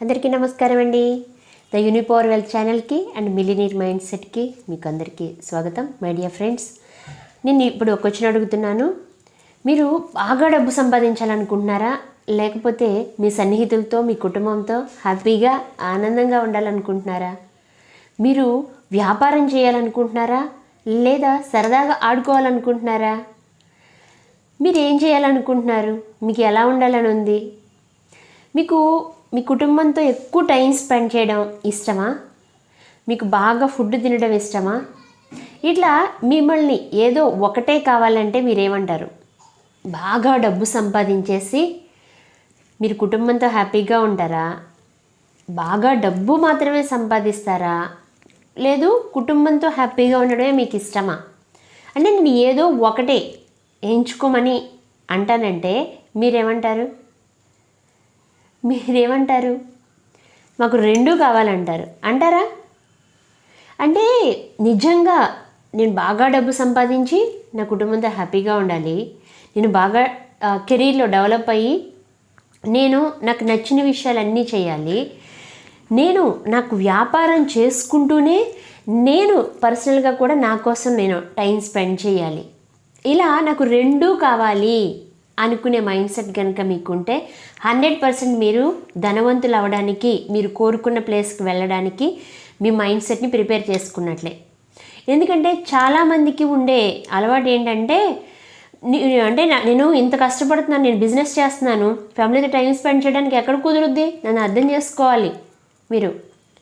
అందరికీ నమస్కారం అండి. ద యూనిపవర్ వెల్త్ ఛానల్కి అండ్ మిలినీర్ మైండ్ సెట్కి మీకు అందరికీ స్వాగతం. మై డియర్ ఫ్రెండ్స్, నేను ఇప్పుడు ఒక క్వశ్చన్ అడుగుతున్నాను. మీరు బాగా డబ్బు సంపాదించాలనుకుంటున్నారా, లేకపోతే మీ సన్నిహితులతో మీ కుటుంబంతో హ్యాపీగా ఆనందంగా ఉండాలనుకుంటున్నారా? మీరు వ్యాపారం చేయాలనుకుంటున్నారా, లేదా సరదాగా ఆడుకోవాలనుకుంటున్నారా? మీరు ఏం చేయాలనుకుంటున్నారు? మీకు ఎలా ఉండాలని ఉంది? మీకు మీ కుటుంబంతో ఎక్కువ టైం స్పెండ్ చేయడం ఇష్టమా? మీకు బాగా ఫుడ్ తినడం ఇష్టమా? ఇట్లా మిమ్మల్ని ఏదో ఒకటే కావాలంటే మీరేమంటారు? బాగా డబ్బు సంపాదించేసి మీరు కుటుంబంతో హ్యాపీగా ఉంటారా? బాగా డబ్బు మాత్రమే సంపాదిస్తారా? లేదు కుటుంబంతో హ్యాపీగా ఉండడమే మీకు ఇష్టమా? అంటే నేను ఏదో ఒకటే ఎంచుకోమని అంటానంటే మీరేమంటారు? మాకు రెండూ కావాలంటారు అంటారా? అంటే నిజంగా నేను బాగా డబ్బు సంపాదించి నా కుటుంబంతో హ్యాపీగా ఉండాలి, నేను బాగా కెరీర్లో డెవలప్ అయ్యి నాకు నచ్చిన విషయాలన్నీ చేయాలి, నాకు వ్యాపారం చేసుకుంటూనే నేను పర్సనల్గా కూడా నా కోసం నేను టైం స్పెండ్ చేయాలి, ఇలా నాకు రెండూ కావాలి అనుకునే మైండ్ సెట్ కనుక మీకుంటే 100% మీరు ధనవంతులు అవ్వడానికి, మీరు కోరుకున్న ప్లేస్కి వెళ్ళడానికి మీ మైండ్ సెట్ని ప్రిపేర్ చేసుకున్నట్లే. ఎందుకంటే చాలామందికి ఉండే అలవాటు ఏంటంటే, నేను ఇంత కష్టపడుతున్నాను, నేను బిజినెస్ చేస్తున్నాను, ఫ్యామిలీతో టైం స్పెండ్ చేయడానికి ఎక్కడ కుదురుద్ది? నన్ను అర్థం చేసుకోవాలి మీరు.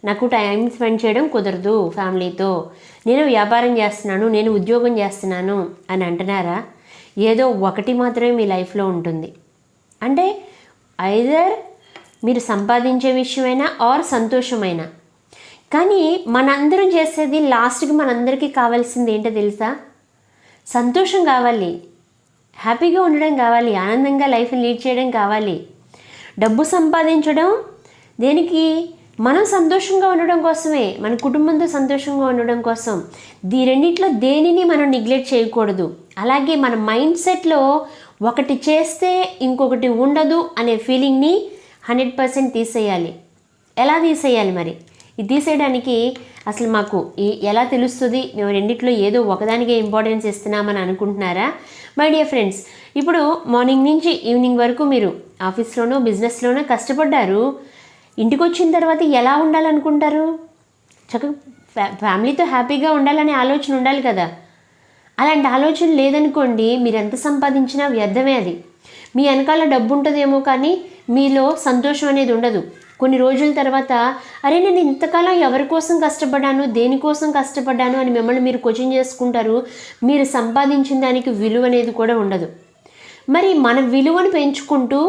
నాకు టైం స్పెండ్ చేయడం కుదరదు ఫ్యామిలీతో, నేను వ్యాపారం చేస్తున్నాను, నేను ఉద్యోగం చేస్తున్నాను అని అంటున్నారా? ఏదో ఒకటి మాత్రమే మీ లైఫ్లో ఉంటుంది. అంటే ఐదర్ మీరు సంపాదించే విషయమైనా ఆర్ సంతోషమైనా. కానీ మనందరం చేసేది లాస్ట్కి మనందరికీ కావాల్సింది ఏంటో తెలుసా? సంతోషం కావాలి, హ్యాపీగా ఉండడం కావాలి, ఆనందంగా లైఫ్ లీడ్ చేయడం కావాలి. డబ్బు సంపాదించడం దేనికి? మనం సంతోషంగా ఉండడం కోసమే, మన కుటుంబంతో సంతోషంగా ఉండడం కోసం. రెండిట్లో దేనిని మనం నెగ్లెక్ట్ చేయకూడదు. అలాగే మన మైండ్ సెట్లో ఒకటి చేస్తే ఇంకొకటి ఉండదు అనే ఫీలింగ్ని 100% తీసేయాలి. ఎలా తీసేయాలి మరి? ఇది తీసేయడానికి అసలు మాకు ఎలా తెలుస్తుంది? మేము రెండిట్లో ఏదో ఒకదానికే ఇంపార్టెన్స్ ఇస్తున్నామని అనుకుంటున్నారా? మై డియర్ ఫ్రెండ్స్, ఇప్పుడు మార్నింగ్ నుంచి ఈవినింగ్ వరకు మీరు ఆఫీస్లోనో బిజినెస్లోనో కష్టపడ్డారు. ఇంటికి వచ్చిన తర్వాత ఎలా ఉండాలనుకుంటారు? చక్కగా ఫ్యామిలీతో హ్యాపీగా ఉండాలనే ఆలోచన ఉండాలి కదా. అలాంటి ఆలోచన లేదనుకోండి, మీరు ఎంత సంపాదించినా వ్యర్థమే. అది మీ వెనకాల డబ్బు ఉంటుందేమో కానీ మీలో సంతోషం అనేది ఉండదు. కొన్ని రోజుల తర్వాత అరే నేను ఇంతకాలం ఎవరి కోసం కష్టపడ్డాను, దేనికోసం కష్టపడ్డాను అని మిమ్మల్ని మీరు క్వశ్చన్ చేసుకుంటారు. మీరు సంపాదించిన దానికి విలువ అనేది కూడా ఉండదు. మరి మన విలువను పెంచుకుంటూ,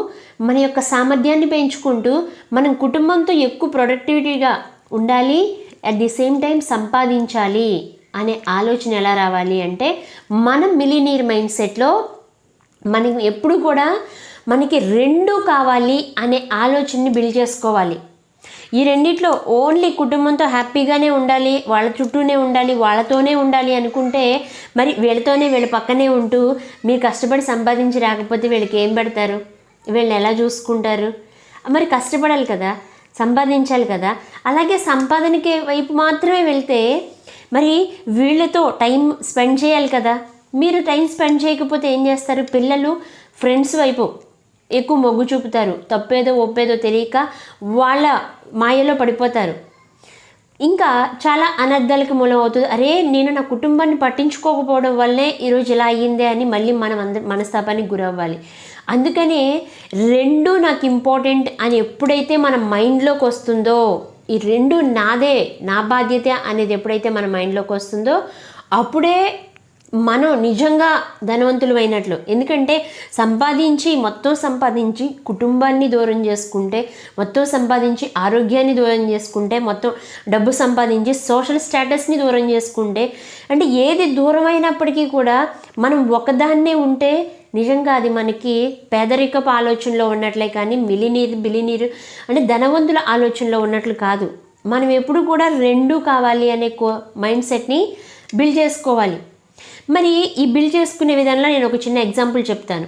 మన యొక్క సామర్థ్యాన్ని పెంచుకుంటూ మనం కుటుంబంతో ఎక్కువ ప్రొడక్టివిటీగా ఉండాలి, అట్ ది సేమ్ టైం సంపాదించాలి అనే ఆలోచన ఎలా రావాలి అంటే, మనం మిలినీర్ మైండ్ సెట్లో మనం ఎప్పుడు కూడా మనకి రెండు కావాలి అనే ఆలోచనని బిల్డ్ చేసుకోవాలి. ఈ రెండిట్లో ఓన్లీ కుటుంబంతో హ్యాపీగానే ఉండాలి, వాళ్ళ చుట్టూనే ఉండాలి, వాళ్ళతోనే ఉండాలి అనుకుంటే మరి వీళ్ళ పక్కనే ఉంటూ మీరు కష్టపడి సంపాదించి రాకపోతే వీళ్ళకి ఏం పెడతారు? వీళ్ళని ఎలా చూసుకుంటారు? మరి కష్టపడాలి కదా, సంపాదించాలి కదా. అలాగే సంపాదనకి వైపు మాత్రమే వెళ్తే మరి వీళ్ళతో టైం స్పెండ్ చేయాలి కదా. మీరు టైం స్పెండ్ చేయకపోతే ఏం చేస్తారు? పిల్లలు ఫ్రెండ్స్ వైపు ఎక్కువ మొగ్గు చూపుతారు, తప్పేదో ఒప్పేదో తెలియక వాళ్ళ మాయలో పడిపోతారు. ఇంకా చాలా అనర్థాలకు మూలం అవుతుంది. అరే నేను నా కుటుంబాన్ని పట్టించుకోకపోవడం వల్లే ఈరోజు ఇలా అయ్యిందే అని మళ్ళీ మనం మనస్తాపానికి గురవ్వాలి. అందుకనే రెండు నాకు ఇంపార్టెంట్ అని ఎప్పుడైతే మన మైండ్లోకి వస్తుందో, ఈ రెండు నాదే, నా బాధ్యత అనేది ఎప్పుడైతే మన మైండ్లోకి వస్తుందో అప్పుడే మనం నిజంగా ధనవంతులు అయినట్లు. ఎందుకంటే మొత్తం సంపాదించి కుటుంబాన్ని దూరం చేసుకుంటే, మొత్తం సంపాదించి ఆరోగ్యాన్ని దూరం చేసుకుంటే, మొత్తం డబ్బు సంపాదించి సోషల్ స్టేటస్ని దూరం చేసుకుంటే, అంటే ఏది దూరం అయినప్పటికీ కూడా మనం ఒకదాన్నే ఉంటే నిజంగా అది మనకి పేదరికపు ఆలోచనలో ఉన్నట్లే కానీ బిలినీరు అంటే ధనవంతుల ఆలోచనలో ఉన్నట్లు కాదు. మనం ఎప్పుడు కూడా రెండు కావాలి అనే మైండ్ సెట్ని బిల్డ్ చేసుకోవాలి. మరి ఈ బిల్డ్ చేసుకునే విధానంలో నేను ఒక చిన్న ఎగ్జాంపుల్ చెప్తాను.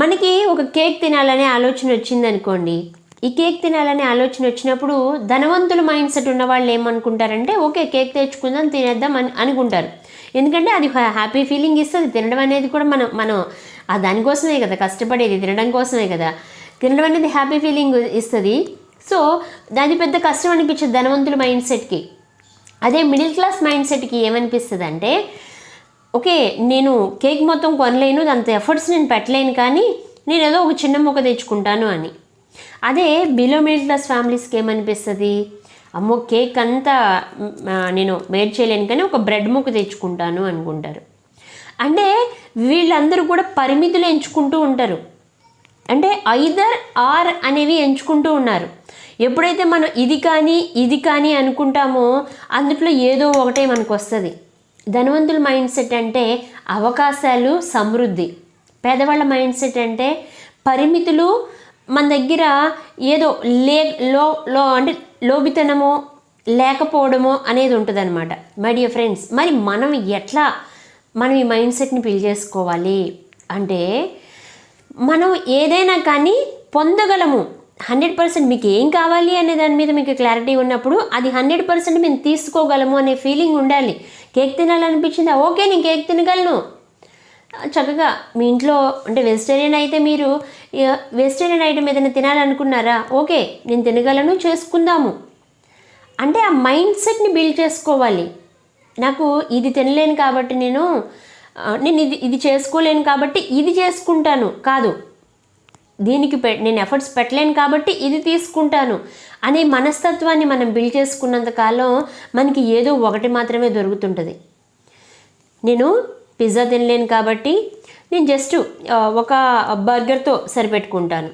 మనకి ఒక కేక్ తినాలనే ఆలోచన వచ్చిందనుకోండి, ఈ కేక్ తినాలనే ఆలోచన వచ్చినప్పుడు ధనవంతుల మైండ్ సెట్ ఉన్న వాళ్ళు ఏమనుకుంటారంటే ఓకే కేక్ తెచ్చుకుందాం తినేద్దాం అనుకుంటారు. ఎందుకంటే అది హ్యాపీ ఫీలింగ్ ఇస్తుంది. తినడం అనేది కూడా మనం దానికోసమే కదా కష్టపడేది, తినడం కోసమే కదా. తినడం అనేది హ్యాపీ ఫీలింగ్ ఇస్తుంది. సో దాని పెద్ద కష్టం అనిపించదు ధనవంతుల మైండ్ సెట్కి. అదే మిడిల్ క్లాస్ మైండ్ సెట్కి ఏమనిపిస్తుంది అంటే ఓకే నేను కేక్ మొత్తం కొనలేను, అంత ఎఫర్ట్స్ నేను పెట్టలేను, కానీ నేను ఏదో ఒక చిన్న ముక్క తెచ్చుకుంటాను అని. అదే బిలో మిడిల్ క్లాస్ ఫ్యామిలీస్కి ఏమనిపిస్తుంది, అమ్మో కేక్ అంతా నేను మేడ్ చేయలేను కానీ ఒక బ్రెడ్ ముక్క తెచ్చుకుంటాను అనుకుంటారు. అంటే వీళ్ళందరూ కూడా పరిమితులు ఎంచుకుంటూ ఉంటారు. అంటే ఐదర్ ఆర్ అనేవి ఎంచుకుంటూ ఉన్నారు. ఎప్పుడైతే మనం ఇది కానీ అనుకుంటామో అందులో ఏదో ఒకటే మనకు వస్తుంది. ధనవంతుల మైండ్ సెట్ అంటే అవకాశాలు, సమృద్ధి. పేదవాళ్ళ మైండ్ సెట్ అంటే పరిమితులు, మన దగ్గర ఏదో అంటే లోబితనమో లేకపోవడమో అనేది ఉంటుంది అనమాట. మై డియర్ ఫ్రెండ్స్, మరి మనం ఈ మైండ్ సెట్ని బిల్డ్ చేసుకోవాలి అంటే మనం ఏదైనా కానీ పొందగలము. 100% మీకు ఏం కావాలి అనే దాని మీద మీకు క్లారిటీ ఉన్నప్పుడు అది 100% మేము తీసుకోగలము అనే ఫీలింగ్ ఉండాలి. కేక్ తినాలనిపించిందా, ఓకే నేను కేక్ తినగలను. చక్కగా మీ ఇంట్లో అంటే వెజిటేరియన్ అయితే మీరు వెజిటేరియన్ ఐటమ్ ఏదైనా తినాలనుకున్నారా, ఓకే నేను తినగలను, చేసుకుందాము. అంటే ఆ మైండ్ సెట్ని బిల్డ్ చేసుకోవాలి. నాకు ఇది తినలేను కాబట్టి నేను ఇది చేసుకోలేను కాబట్టి ఇది చేసుకుంటాను కాదు, దీనికి నేను ఎఫర్ట్స్ పెట్టలేను కాబట్టి ఇది తీసుకుంటాను అనే మనస్తత్వాన్ని మనం బిల్డ్ చేసుకున్నంత కాలం మనకి ఏదో ఒకటి మాత్రమే దొరుకుతుంటుంది. నేను పిజ్జా తినలేను కాబట్టి నేను జస్ట్ ఒక బర్గర్తో సరిపెట్టుకుంటాను.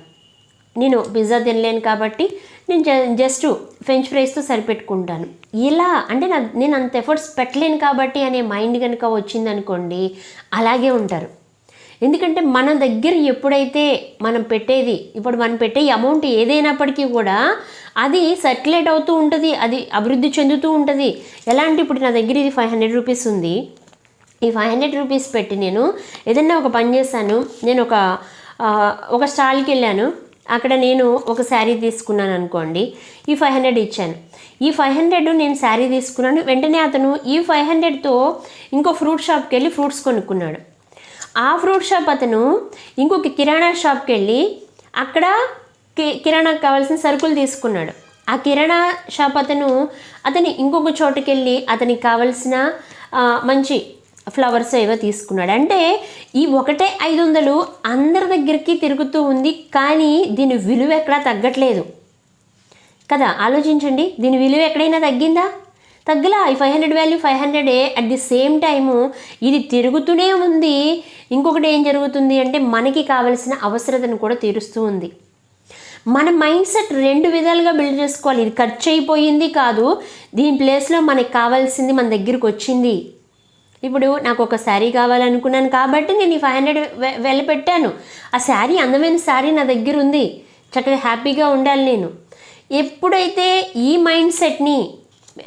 నేను పిజ్జా తినలేను కాబట్టి నేను జస్ట్ ఫ్రెంచ్ ఫ్రైస్తో సరిపెట్టుకుంటాను. ఇలా అంటే నేను అంత ఎఫర్ట్స్ పెట్టలేను కాబట్టి అనే మైండ్ కనుక వచ్చిందనుకోండి అలాగే ఉంటారు. ఎందుకంటే మన దగ్గర ఎప్పుడైతే మనం పెట్టే అమౌంట్ ఏదైనప్పటికీ కూడా అది సర్క్యులేట్ అవుతూ ఉంటుంది, అది అభివృద్ధి చెందుతూ ఉంటుంది. ఎలా అంటే ఇప్పుడు నా దగ్గర ఇది 500 రూపీస్ ఉంది. ఈ 500 రూపీస్ పెట్టి నేను ఏదైనా ఒక పని చేశాను. నేను ఒక స్టాల్కి వెళ్ళాను, అక్కడ నేను ఒక శారీ తీసుకున్నాను అనుకోండి, ఈ 500 ఇచ్చాను. ఈ 500 నేను శారీ తీసుకున్నాను. వెంటనే అతను ఈ 500తో ఇంకో ఫ్రూట్ షాప్కి వెళ్ళి ఫ్రూట్స్ కొనుక్కున్నాడు. ఆ ఫ్రూట్ షాప్ అతను ఇంకొక కిరాణా షాప్కి వెళ్ళి అక్కడ కిరాణాకు కావాల్సిన సరుకులు తీసుకున్నాడు. ఆ కిరాణా షాప్ అతను ఇంకొక చోటుకి వెళ్ళి అతనికి కావాల్సిన మంచి ఫ్లవర్స్ ఏవో తీసుకున్నాడు. అంటే ఈ ఒకటే 500 అందరి దగ్గరికి తిరుగుతూ ఉంది, కానీ దీని విలువ ఎక్కడా తగ్గట్లేదు కదా. ఆలోచించండి, దీని విలువ ఎక్కడైనా తగ్గిందా? తగ్గలా. ఈ 500 value 500. At the same time ఇది తిరుగుతూనే ఉంది. ఇంకొకటి ఏం జరుగుతుంది అంటే మనకి కావలసిన అవసరతను కూడా తీరుస్తూ ఉంది. మన మైండ్ సెట్ 2 విధాలుగా బిల్డ్ చేసుకోవాలి. ఇది ఖర్చు అయిపోయింది కాదు, దీని ప్లేస్లో మనకి కావాల్సింది మన దగ్గరికి వచ్చింది. ఇప్పుడు నాకు ఒక శారీ కావాలనుకున్నాను కాబట్టి నేను ఈ 500 వెళ్ళపెట్టాను. ఆ శారీ అందమైన శారీ నా దగ్గర ఉంది, చక్కగా హ్యాపీగా ఉండాలి నేను. ఎప్పుడైతే ఈ మైండ్ సెట్ని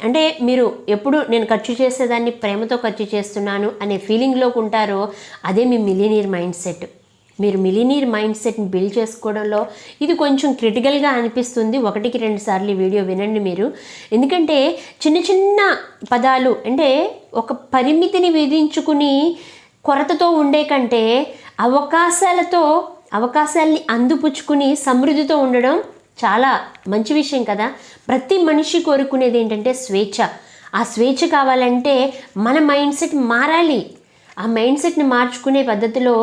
అంటే మీరు ఎప్పుడు నేను ఖర్చు చేసేదాన్ని ప్రేమతో ఖర్చు చేస్తున్నాను అనే ఫీలింగ్లోకి ఉంటారో అదే మీ మిలియనీర్ మైండ్ సెట్. మీరు మిలియనీర్ మైండ్ సెట్ని బిల్డ్ చేసుకోవడంలో ఇది కొంచెం క్రిటికల్గా అనిపిస్తుంది. 1-2 సార్లు వీడియో వినండి మీరు. ఎందుకంటే చిన్న చిన్న పదాలు అంటే ఒక పరిమితిని విధించుకుని కొరతతో ఉండే కంటే అవకాశాల్ని అందిపుచ్చుకుని సమృద్ధితో ఉండడం చాలా మంచి విషయం కదా. ప్రతి మనిషి కోరుకునేది ఏంటంటే స్వేచ్ఛ. ఆ స్వేచ్ఛ కావాలంటే మన మైండ్ సెట్ మారాలి. ఆ మైండ్ సెట్ని మార్చుకునే పద్ధతిలో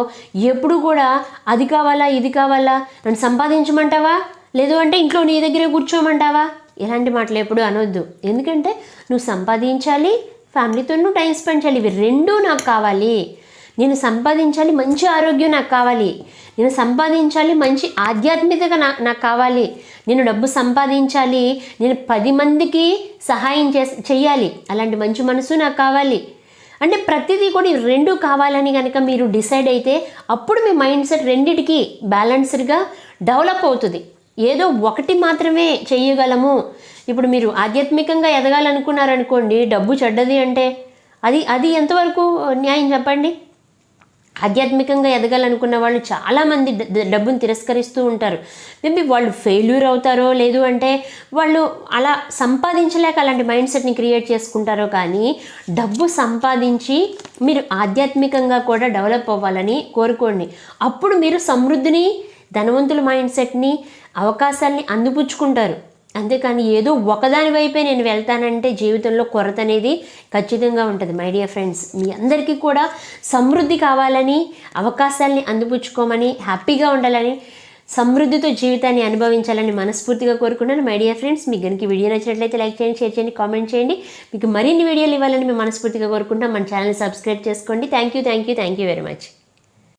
ఎప్పుడు కూడా అది కావాలా ఇది కావాలా, నన్ను సంపాదించమంటావా, లేదు అంటే ఇంట్లో నీ దగ్గరే కూర్చోమంటావా, ఇలాంటి మాటలు ఎప్పుడు అనొద్దు. ఎందుకంటే నువ్వు సంపాదించాలి, ఫ్యామిలీతో నువ్వు టైం స్పెండ్ చేయాలి. ఇవి రెండూ నాకు కావాలి. నేను సంపాదించాలి, మంచి ఆరోగ్యం నాకు కావాలి. నేను సంపాదించాలి, మంచి ఆధ్యాత్మికత నాకు కావాలి. నేను డబ్బు సంపాదించాలి, నేను 10 మందికి సహాయం చెయ్యాలి, అలాంటి మంచి మనసు నాకు కావాలి. అంటే ప్రతిదీ కూడా ఈ 2 కావాలని కనుక మీరు డిసైడ్ అయితే అప్పుడు మీ మైండ్ సెట్ రెండిటికి బ్యాలెన్స్డ్గా డెవలప్ అవుతుంది. ఏదో ఒకటి మాత్రమే చేయగలము. ఇప్పుడు మీరు ఆధ్యాత్మికంగా ఎదగాలనుకున్నారనుకోండి, డబ్బు చెడ్డది అంటే అది ఎంతవరకు న్యాయం చెప్పండి. ఆధ్యాత్మికంగా ఎదగాలనుకున్న వాళ్ళు చాలామంది డబ్బును తిరస్కరిస్తూ ఉంటారు. మేబీ వాళ్ళు ఫెయిల్యూర్ అవుతారో, లేదు అంటే వాళ్ళు అలా సంపాదించలేక అలాంటి మైండ్ సెట్ని క్రియేట్ చేసుకుంటారో, కానీ డబ్బు సంపాదించి మీరు ఆధ్యాత్మికంగా కూడా డెవలప్ అవ్వాలని కోరుకోండి. అప్పుడు మీరు సమృద్ధిని, ధనవంతుల మైండ్ సెట్ని, అవకాశాలని అందిపుచ్చుకుంటారు. అంతేకాని ఏదో ఒకదాని వైపే నేను వెళ్తానంటే జీవితంలో కొరత అనేది ఖచ్చితంగా ఉంటుంది. మై డియర్ ఫ్రెండ్స్, మీ అందరికీ కూడా సమృద్ధి కావాలని, అవకాశాలని అందిపుచ్చుకోమని, హ్యాపీగా ఉండాలని, సమృద్ధితో జీవితాన్ని అనుభవించాలని మనస్ఫూర్తిగా కోరుకున్నాను. మై డియర్ ఫ్రెండ్స్, మీకు కనుక వీడియో నచ్చినట్లయితే లైక్ చేయండి, షేర్ చేయండి, కామెంట్ చేయండి. మీకు మరిన్ని వీడియోలు ఇవ్వాలని మేము మనస్ఫూర్తిగా కోరుకుంటాం. మన ఛానల్ని సబ్స్క్రైబ్ చేసుకోండి. Thank you very much.